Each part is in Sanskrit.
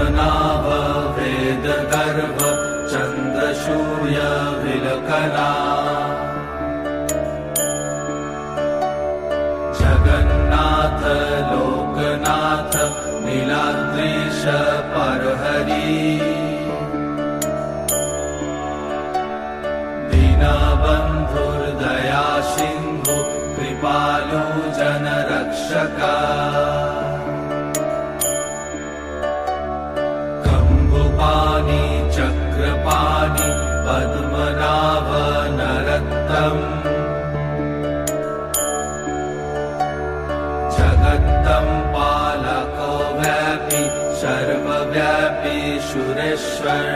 पद्मनाभ वेदगर्भ चन्द्रसूर्य विलकना जगन्नाथ लोकनाथ नीलाद्रीश परहरि दीनबन्धुर्दया सिन्धु कृपालु जनरक्षका कम्बुपाणि चक्रपाणि पद्मनाभ नरोत्तम जगत्तं पालको व्यापी सर्वव्यापी सुरेश्वर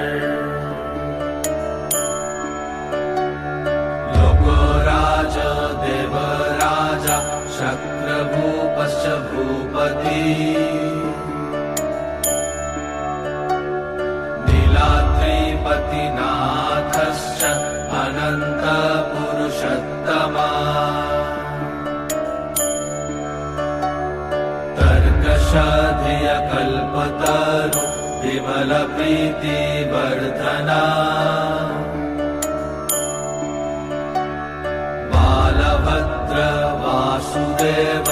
लोकराज देवराजा शक्रभूपश्च भूपति नीलाद्रिपतिनाथश्च अनन्तपुरुषोत्तमा तर्कशधियकल्पतरु विमलप्रीतिवर्धना बालभद्र वासुदेव